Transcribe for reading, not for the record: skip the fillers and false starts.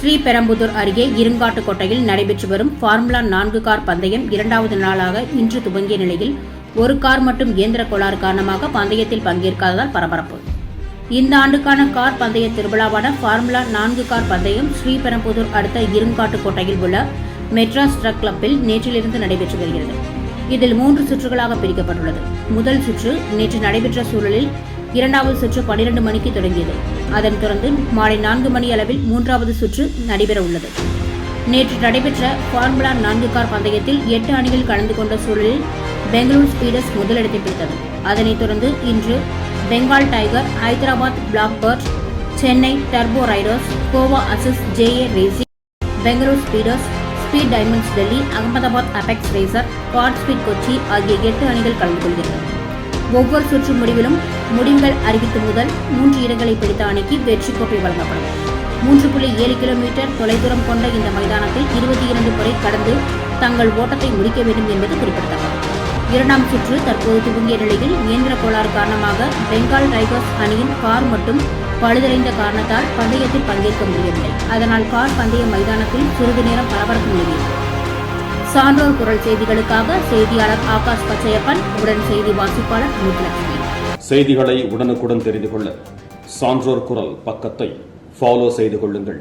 ஸ்ரீபெரும்புதூர் அருகே இருங்காட்டுக்கோட்டையில் நடைபெற்று வரும் ஃபார்முலா 4 கார் பந்தயம் இரண்டாவது நாளாக இன்று துவங்கிய நிலையில் ஒரு கார் மட்டும் இயந்திர கோளாறு காரணமாக பந்தயத்தில் பங்கேற்காததால் பரபரப்பு. இந்த ஆண்டுக்கான கார் பந்தய திருவிழாவான ஃபார்முலா 4 கார் பந்தயம் ஸ்ரீபெரும்புதூர் அடுத்த இருங்காட்டுக்கோட்டையில் உள்ள மெட்ராஸ் ட்ரக் கிளப்பில் நேற்றிலிருந்து நடைபெற்று வருகிறது. இதில் 3 சுற்றுகளாக பிரிக்கப்பட்டுள்ளது. முதல் சுற்று நேற்று நடைபெற்ற சூழலில் இரண்டாவது சுற்று 12 மணிக்கு தொடங்கியது. அதனைத் தொடர்ந்து மாலை 4 மணி அளவில் மூன்றாவது சுற்று நடைபெற உள்ளது. நேற்று நடைபெற்ற ஃபார்முலா 4 கார் பந்தயத்தில் 8 அணிகள் கலந்து கொண்ட சூழலில் பெங்களூர் ஸ்பீடர்ஸ் முதலிடத்தை பிடித்தது. அதனைத் தொடர்ந்து இன்று Bengal Tiger, Hyderabad Black Bird, Chennai Turbo Riders, Goa Aces JA Racing, Bangalore Speeders, Speed Diamonds Delhi, Ahmedabad Apex Racer, Godspeed Kochi ஆகிய 8 அணிகள் கலந்து கொள்கிறது. ஒவ்வொரு சுற்று முடிவிலும் முடிவுகள் அறிவித்து முதல் 3 இடங்களை பிடித்த அணிக்கு வெற்றி கோப்பை வழங்கப்படும். 3.7 கிலோமீட்டர் தொலைதூரம் கொண்ட இந்த மைதானத்தில் 22 முறை கடந்து தங்கள் ஓட்டத்தை முடிக்க வேண்டும் என்பது குறிப்பிடத்தக்கது. இரண்டாம் சுற்று தற்போது துவங்கிய நிலையில் இயந்திர கோளாறு காரணமாக பெங்கால் டைகர்ஸ் அணியின் கார் மட்டும் பழுதடைந்த காரணத்தால் பந்தயத்தில் பங்கேற்க முடியவில்லை. அதனால் கார் பந்தய மைதானத்தில் சிறிது நேரம் பரபரப்பு நிலவியது. சான்றோர் குரல் செய்திகளுக்காக செய்தியாளர் ஆகாஷ் பச்சையப்பன், உடன் செய்தி வாசிப்பாளர் முத்துலட்சுமி. செய்திகளை உடனுக்குடன் தெரிந்து கொள்ள சான்றோர் குரல் பக்கத்தை ஃபாலோ செய்து கொள்ளுங்கள்.